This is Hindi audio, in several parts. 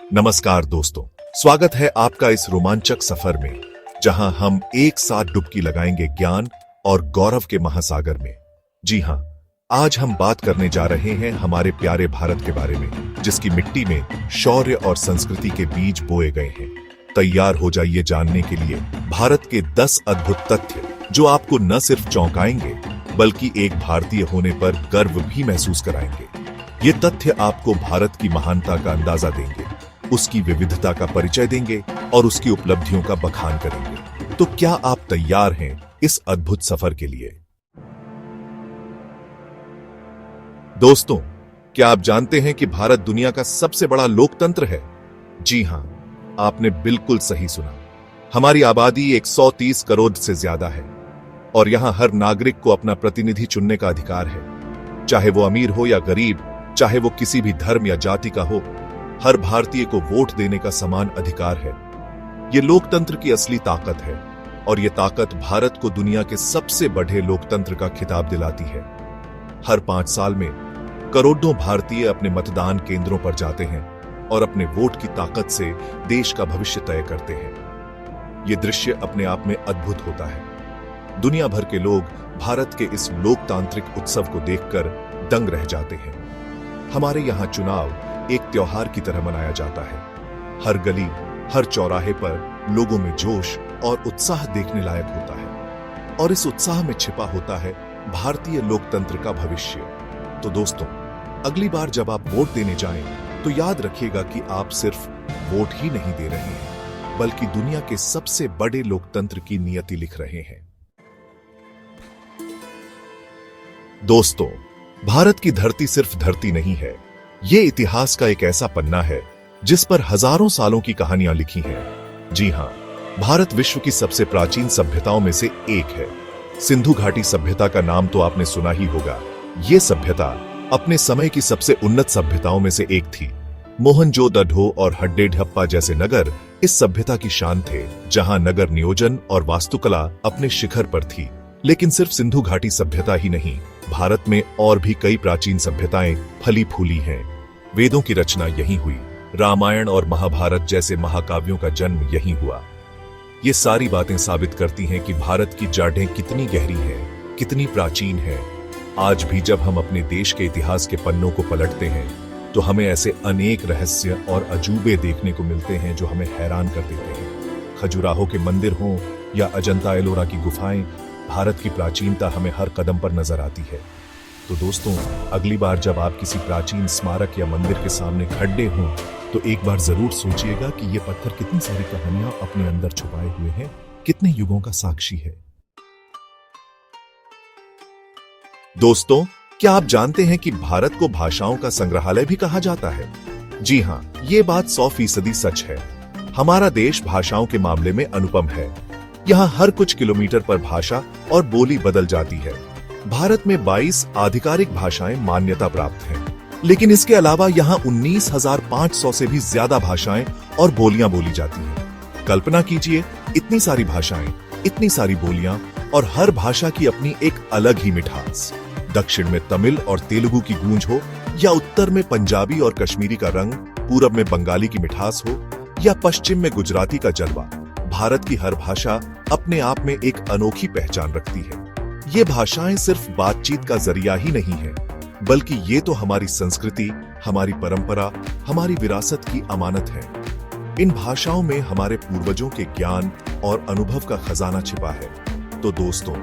नमस्कार दोस्तों, स्वागत है आपका इस रोमांचक सफर में जहां हम एक साथ डुबकी लगाएंगे ज्ञान और गौरव के महासागर में। जी हां, आज हम बात करने जा रहे हैं हमारे प्यारे भारत के बारे में, जिसकी मिट्टी में शौर्य और संस्कृति के बीज बोए गए हैं। तैयार हो जाइए जानने के लिए भारत के 10 अद्भुत तथ्य जो आपको न सिर्फ चौंकाएंगे बल्कि एक भारतीय होने पर गर्व भी महसूस कराएंगे। ये तथ्य आपको भारत की महानता का अंदाजा देंगे, उसकी विविधता का परिचय देंगे और उसकी उपलब्धियों का बखान करेंगे। तो क्या आप तैयार हैं इस अद्भुत सफर के लिए? दोस्तों, क्या आप जानते हैं कि भारत दुनिया का सबसे बड़ा लोकतंत्र है? जी हां, आपने बिल्कुल सही सुना। हमारी आबादी 130 करोड़ से ज्यादा है और यहां हर नागरिक को अपना प्रतिनिधि चुनने का अधिकार है। चाहे वो अमीर हो या गरीब, चाहे वो किसी भी धर्म या जाति का हो, हर भारतीय को वोट देने का समान अधिकार है। ये लोकतंत्र की असली ताकत है और ये ताकत भारत को दुनिया के सबसे बड़े लोकतंत्र का खिताब दिलाती है। हर 5 साल में करोड़ों भारतीय अपने मतदान केंद्रों पर जाते हैं और अपने वोट की ताकत से देश का भविष्य तय करते हैं। ये दृश्य अपने आप में अद्भुत होता है। दुनिया भर के लोग भारत के इस लोकतांत्रिक उत्सव को देखकर दंग रह जाते हैं। हमारे यहां चुनाव एक त्योहार की तरह मनाया जाता है। हर गली, हर चौराहे पर लोगों में जोश और उत्साह देखने लायक होता है और इस उत्साह में छिपा होता है भारतीय लोकतंत्र का भविष्य। तो दोस्तों, अगली बार जब आप वोट देने जाएं, तो याद रखिएगा कि आप सिर्फ वोट ही नहीं दे रहे हैं, बल्कि दुनिया के सबसे बड़े लोकतंत्र की नियति लिख रहे हैं। दोस्तों, भारत की धरती सिर्फ धरती नहीं है, ये इतिहास का एक ऐसा पन्ना है जिस पर हजारों सालों की कहानियां लिखी हैं। जी हां, भारत विश्व की सबसे प्राचीन सभ्यताओं में से एक है। सिंधु घाटी सभ्यता का नाम तो आपने सुना ही होगा। ये सभ्यता अपने समय की सबसे उन्नत सभ्यताओं में से एक थी। मोहनजोदड़ो और हड्डेहप्पा जैसे नगर इस सभ्यता की शान थे, जहां नगर नियोजन और वास्तुकला अपने शिखर पर थी। लेकिन सिर्फ सिंधु घाटी सभ्यता ही नहीं, भारत में और भी कई प्राचीन सभ्यताएं फली फूली हैं। वेदों की रचना यहीं हुई, रामायण और महाभारत जैसे महाकाव्यों का जन्म यहीं हुआ। ये सारी बातें साबित करती हैं कि भारत की जड़ें कितनी गहरी हैं, कितनी प्राचीन हैं। आज भी जब हम अपने देश के इतिहास के पन्नों को पलटते हैं, तो हमें ऐसे अनेक रहस्य और अजूबे देखने को मिलते हैं जो हमें हैरान कर देते हैं। खजुराहो के मंदिर हों या अजंता एलोरा की गुफाएं, भारत की प्राचीनता हमें हर कदम पर नजर आती है। तो दोस्तों, अगली बार जब आप किसी प्राचीन स्मारक या मंदिर के सामने खड़े हों, तो एक बार जरूर सोचिएगा कि ये पत्थर कितनी सारी कहानियां अपने अंदर छुपाए हुए हैं, कितने युगों का साक्षी है। दोस्तों, क्या आप जानते हैं कि भारत को भाषाओं का संग्रहालय भी कहा जाता है? जी हां, ये बात 100% सच है। हमारा देश भाषाओं के मामले में अनुपम है। यहाँ हर कुछ किलोमीटर पर भाषा और बोली बदल जाती है। भारत में 22 आधिकारिक भाषाएं मान्यता प्राप्त हैं, लेकिन इसके अलावा यहाँ 19,500 से भी ज्यादा भाषाएं और बोलियां बोली जाती हैं। कल्पना कीजिए, इतनी सारी भाषाएं, इतनी सारी बोलियां और हर भाषा की अपनी एक अलग ही मिठास। दक्षिण में तमिल और तेलुगु की गूंज हो, या उत्तर में पंजाबी और कश्मीरी का रंग, पूरब में बंगाली की मिठास हो, या पश्चिम में गुजराती का जलवा, भारत की हर भाषा अपने आप में एक अनोखी पहचान रखती है। ये भाषाएं सिर्फ बातचीत का जरिया ही नहीं है, बल्कि ये तो हमारी संस्कृति, हमारी परंपरा, हमारी विरासत की अमानत है। इन भाषाओं में हमारे पूर्वजों के ज्ञान और अनुभव का खजाना छिपा है। तो दोस्तों,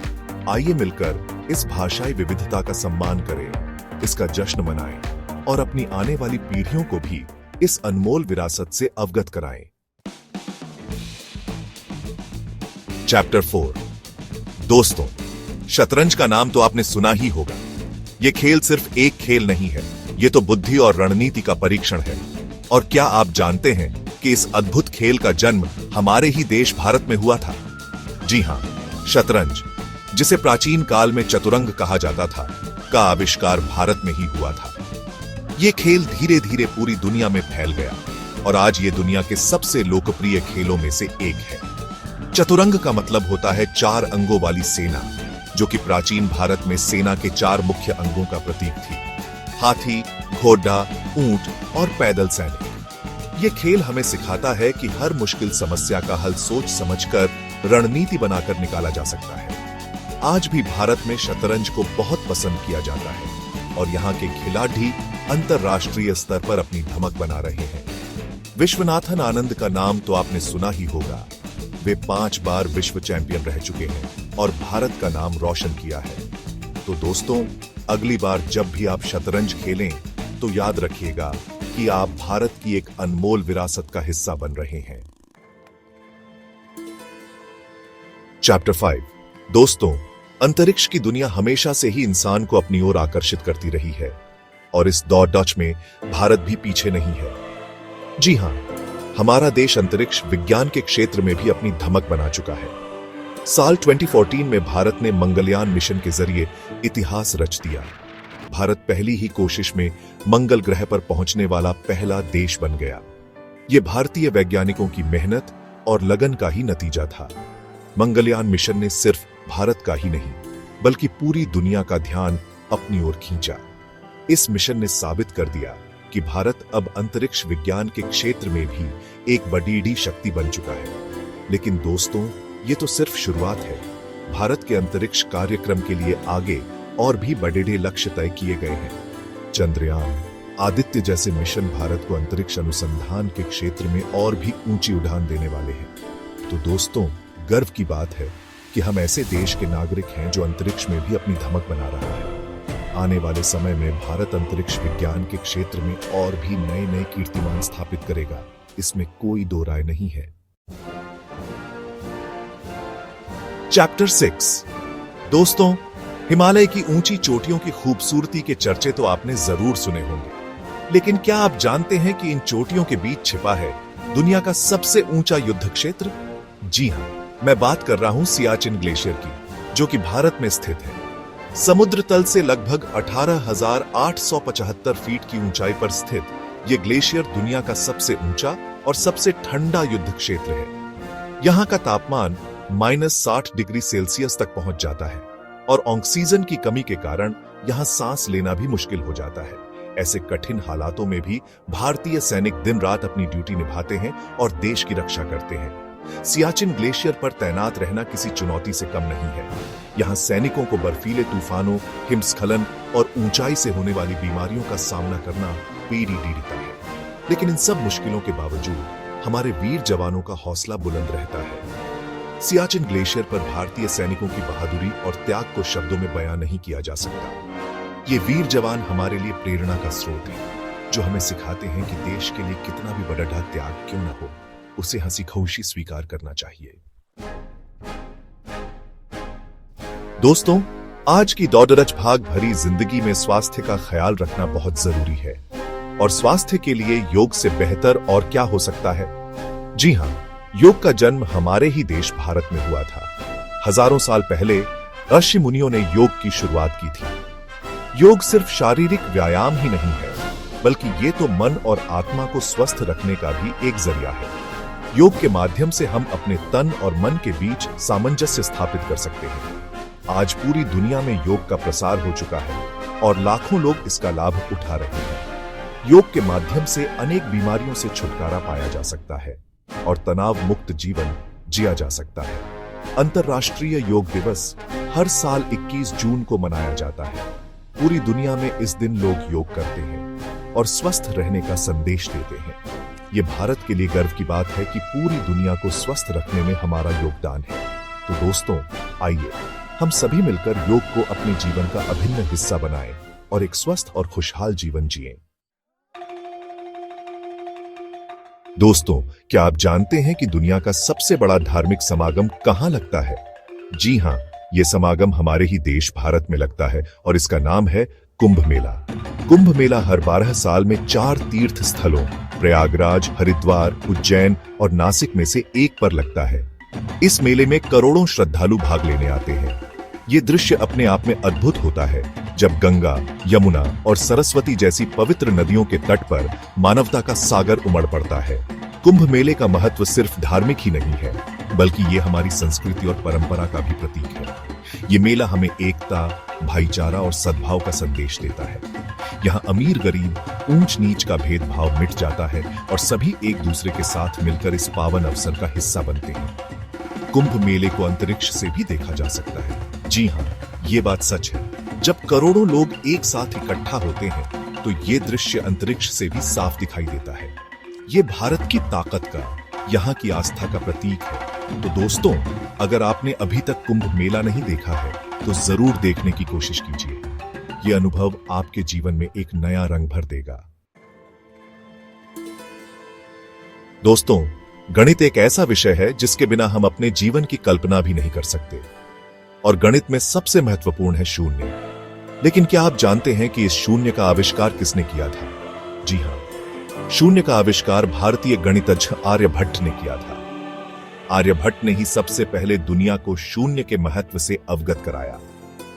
आइए मिलकर इस भाषाई विविधता का सम्मान करें, इसका जश्न मनाएं और अपनी आने वाली पीढ़ियों को भी इस अनमोल विरासत से अवगत कराएं। चैप्टर 4। दोस्तों, शतरंज का नाम तो आपने सुना ही होगा। यह खेल सिर्फ एक खेल नहीं है, यह तो बुद्धि और रणनीति का परीक्षण है। और क्या आप जानते हैं कि इस अद्भुत खेल का जन्म हमारे ही देश भारत में हुआ था? जी हां, शतरंज, जिसे प्राचीन काल में चतुरंग कहा जाता था, का आविष्कार भारत में ही हुआ था। यह खेल धीरे धीरे पूरी दुनिया में फैल गया और आज ये दुनिया के सबसे लोकप्रिय खेलों में से एक है। चतुरंग का मतलब होता है 4 अंगों वाली सेना, जो कि प्राचीन भारत में सेना के 4 मुख्य अंगों का प्रतीक थी: हाथी, घोड़ा, ऊंट और पैदल सैनिक। ये खेल हमें सिखाता है कि हर मुश्किल समस्या का हल सोच समझकर रणनीति बनाकर निकाला जा सकता है। आज भी भारत में शतरंज को बहुत पसंद किया जाता है और यहाँ के खिलाड़ी अंतरराष्ट्रीय स्तर पर अपनी धमक बना रहे हैं। विश्वनाथन आनंद का नाम तो आपने सुना ही होगा। वे 5 बार विश्व चैंपियन रह चुके हैं और भारत का नाम रोशन किया है। तो दोस्तों, अगली बार जब भी आप शतरंज खेलें तो याद रखिएगा कि आप भारत की एक अनमोल विरासत का हिस्सा बन रहे हैं। चैप्टर 5। दोस्तों, अंतरिक्ष की दुनिया हमेशा से ही इंसान को अपनी ओर आकर्षित करती रही है और इस दौड़ में भारत भी पीछे नहीं है। जी हां, हमारा देश अंतरिक्ष विज्ञान के क्षेत्र में भी अपनी धमक बना चुका है। साल 2014 में भारत ने मंगलयान मिशन के जरिए इतिहास रच दिया। भारत पहली ही कोशिश में मंगल ग्रह पर पहुंचने वाला पहला देश बन गया। यह भारतीय वैज्ञानिकों की मेहनत और लगन का ही नतीजा था। मंगलयान मिशन ने सिर्फ भारत का ही नहीं बल्कि पूरी दुनिया का ध्यान अपनी ओर खींचा। इस मिशन ने साबित कर दिया कि भारत अब अंतरिक्ष विज्ञान के क्षेत्र में भी एक बड़ी शक्ति बन चुका है। लेकिन दोस्तों, ये तो सिर्फ शुरुआत है। भारत के अंतरिक्ष कार्यक्रम के लिए आगे और भी बड़े लक्ष्य तय किए गए हैं। चंद्रयान, आदित्य जैसे मिशन भारत को अंतरिक्ष अनुसंधान के क्षेत्र में और भी ऊंची उड़ान देने वाले हैं। तो दोस्तों, गर्व की बात है कि हम ऐसे देश के नागरिक हैं जो अंतरिक्ष में भी अपनी धमक बना रहा है। आने वाले समय में भारत अंतरिक्ष विज्ञान के क्षेत्र में और भी नए नए कीर्तिमान स्थापित करेगा, इसमें कोई दो राय नहीं है। चैप्टर 6। दोस्तों, हिमालय की ऊंची चोटियों की खूबसूरती के चर्चे तो आपने जरूर सुने होंगे, लेकिन क्या आप जानते हैं कि इन चोटियों के बीच छिपा है दुनिया का सबसे ऊंचा युद्ध क्षेत्र? जी हां, मैं बात कर रहा हूं सियाचिन ग्लेशियर की, जो कि भारत में स्थित है। समुद्र तल से लगभग 18,875 फीट की ऊंचाई पर स्थित यह ग्लेशियर दुनिया का सबसे ऊंचा और सबसे ठंडा युद्ध क्षेत्र है। यहां का तापमान -60 डिग्री सेल्सियस तक पहुंच जाता है और ऑक्सीजन की कमी के कारण यहां सांस लेना भी मुश्किल हो जाता है। ऐसे कठिन हालातों में भी भारतीय सैनिक दिन रात अपनी ड्यूटी निभाते हैं और देश की रक्षा करते हैं। सियाचिन ग्लेशियर पर तैनात रहना किसी चुनौती से कम नहीं है। यहाँ सैनिकों को बर्फीले तूफानों, हिमस्खलन और ऊंचाई से होने वाली बीमारियों का सामना करना पीड़िता है। लेकिन इन सब मुश्किलों के बावजूद हमारे वीर जवानों का हौसला बुलंद रहता है। सियाचिन ग्लेशियर पर भारतीय सैनिकों की बहादुरी और त्याग को शब्दों में बयां नहीं किया जा सकता। ये वीर जवान हमारे लिए प्रेरणा का स्रोत है, जो हमें सिखाते हैं कि देश के लिए कितना भी बड़ा त्याग क्यों न हो, उसे हंसी खुशी स्वीकार करना चाहिए। दोस्तों, आज की दौड़रच भाग भरी जिंदगी में स्वास्थ्य का ख्याल रखना बहुत जरूरी है और स्वास्थ्य के लिए योग से बेहतर और क्या हो सकता है। जी हां, योग का जन्म हमारे ही देश भारत में हुआ था। हजारों साल पहले ऋषि मुनियों ने योग की शुरुआत की थी। योग सिर्फ शारीरिक व्यायाम ही नहीं है, बल्कि ये तो मन और आत्मा को स्वस्थ रखने का भी एक जरिया है। योग के माध्यम से हम अपने तन और मन के बीच सामंजस्य स्थापित कर सकते हैं। आज पूरी दुनिया में योग का प्रसार हो चुका है और लाखों लोग इसका लाभ उठा रहे हैं। योग के माध्यम से अनेक बीमारियों से छुटकारा पाया जा सकता है और तनाव मुक्त जीवन जिया जा सकता है। अंतर्राष्ट्रीय योग दिवस हर साल 21 जून को मनाया जाता है। पूरी दुनिया में इस दिन लोग योग करते हैं और स्वस्थ रहने का संदेश देते हैं। ये भारत के लिए गर्व की बात है कि पूरी दुनिया को स्वस्थ रखने में हमारा योगदान है। तो दोस्तों, आइए हम सभी मिलकर योग को अपने जीवन का अभिन्न हिस्सा बनाएं और एक स्वस्थ और खुशहाल जीवन जिएं। दोस्तों, क्या आप जानते हैं कि दुनिया का सबसे बड़ा धार्मिक समागम कहां लगता है? जी हां, यह समागम हमारे ही देश भारत में लगता है और इसका नाम है कुंभ मेला। कुंभ मेला हर 12 साल में 4 तीर्थ स्थलों प्रयागराज, हरिद्वार, उज्जैन और नासिक में से एक पर लगता है। इस मेले में करोड़ों श्रद्धालु भाग लेने आते हैं। ये दृश्य अपने आप में अद्भुत होता है, जब गंगा, यमुना और सरस्वती जैसी पवित्र नदियों के तट पर मानवता का सागर उमड़ पड़ता है। कुंभ मेले का महत्व सिर्फ धार्मिक ही नहीं है, बल्कि ये हमारी संस्कृति और परंपरा का भी प्रतीक है। ये मेला हमें एकता, भाईचारा और सद्भाव का संदेश देता है। यहाँ अमीर गरीब, ऊंच नीच का भेदभाव मिट जाता है और सभी एक दूसरे के साथ मिलकर इस पावन अवसर का हिस्सा बनते हैं। कुंभ मेले को अंतरिक्ष से भी देखा जा सकता है। जी हाँ, ये बात सच है। जब करोड़ों लोग एक साथ इकट्ठा होते हैं तो ये दृश्य अंतरिक्ष से भी साफ दिखाई देता है। ये भारत की ताकत का, यहाँ की आस्था का प्रतीक है। तो दोस्तों, अगर आपने अभी तक कुंभ मेला नहीं देखा है तो जरूर देखने की कोशिश कीजिए। ये अनुभव आपके जीवन में एक नया रंग भर देगा। दोस्तों, गणित एक ऐसा विषय है जिसके बिना हम अपने जीवन की कल्पना भी नहीं कर सकते। और गणित में सबसे महत्वपूर्ण है शून्य। लेकिन क्या आप जानते हैं कि इस शून्य का आविष्कार किसने किया था? जी हां, शून्य का आविष्कार भारतीय गणितज्ञ आर्यभट्ट ने किया था। आर्यभट्ट ने ही सबसे पहले दुनिया को शून्य के महत्व से अवगत कराया।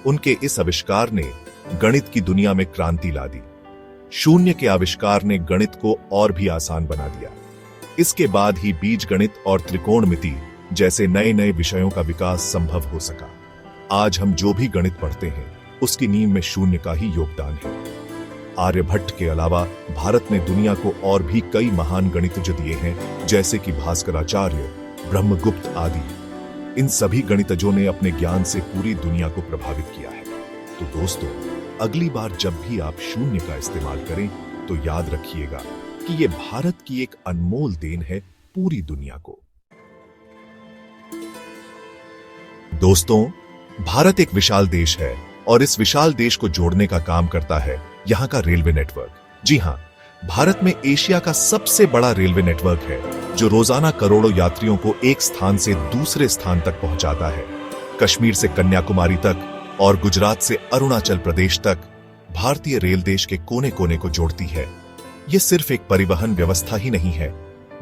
उनके इस आविष्कार ने गणित की दुनिया में क्रांति ला दी। शून्य के आविष्कार ने गणित को और भी आसान बना दिया। इसके बाद ही बीजगणित और त्रिकोणमिति जैसे नए नए विषयों का विकास संभव हो सका। आज हम जो भी गणित पढ़ते हैं उसकी नींव में शून्य का ही योगदान है। आर्यभट्ट के अलावा भारत ने दुनिया को और भी कई महान गणितज्ञ दिए हैं, जैसे कि भास्कराचार्य, ब्रह्मगुप्त आदि। इन सभी गणितज्ञों ने अपने ज्ञान से पूरी दुनिया को प्रभावित किया है। तो दोस्तों, अगली बार जब भी आप शून्य का इस्तेमाल करें तो याद रखिएगा कि यह भारत की एक अनमोल देन है पूरी दुनिया को। दोस्तों, भारत एक विशाल देश है और इस विशाल देश को जोड़ने का काम करता है यहाँ का रेलवे नेटवर्क। जी हां, भारत में एशिया का सबसे बड़ा रेलवे नेटवर्क है जो रोजाना करोड़ों यात्रियों को एक स्थान से दूसरे स्थान तक पहुंचाता है। कश्मीर से कन्याकुमारी तक और गुजरात से अरुणाचल प्रदेश तक भारतीय रेल देश के कोने कोने को जोड़ती है। यह सिर्फ एक परिवहन व्यवस्था ही नहीं है,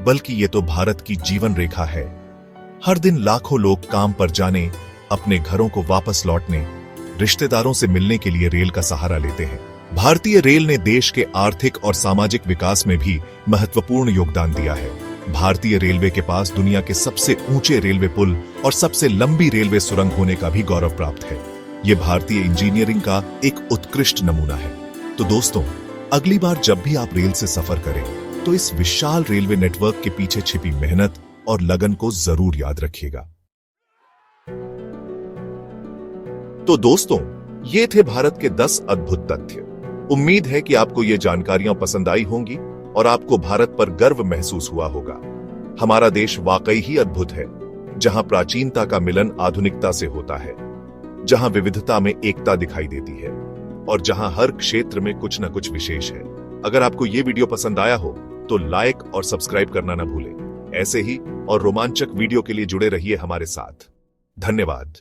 बल्कि ये तो भारत की जीवन रेखा है। हर दिन लाखों लोग काम पर जाने, अपने घरों को वापस लौटने, रिश्तेदारों से मिलने के लिए रेल का सहारा लेते हैं। भारतीय रेल ने देश के आर्थिक और सामाजिक विकास में भी महत्वपूर्ण योगदान दिया है। भारतीय रेलवे के पास दुनिया के सबसे ऊंचे रेलवे पुल और सबसे लंबी रेलवे सुरंग होने का भी गौरव प्राप्त है। यह भारतीय इंजीनियरिंग का एक उत्कृष्ट नमूना है। तो दोस्तों, अगली बार जब भी आप रेल से सफर करें तो इस विशाल रेलवे नेटवर्क के पीछे छिपी मेहनत और लगन को जरूर याद रखिएगा। तो दोस्तों, ये थे भारत के 10 अद्भुत तथ्य। उम्मीद है कि आपको ये जानकारियां पसंद आई होंगी और आपको भारत पर गर्व महसूस हुआ होगा। हमारा देश वाकई ही अद्भुत है, जहां प्राचीनता का मिलन आधुनिकता से होता है, जहां विविधता में एकता दिखाई देती है और जहां हर क्षेत्र में कुछ न कुछ विशेष है। अगर आपको ये वीडियो पसंद आया हो तो लाइक और सब्सक्राइब करना न भूलें। ऐसे ही और रोमांचक वीडियो के लिए जुड़े रहिए हमारे साथ। धन्यवाद।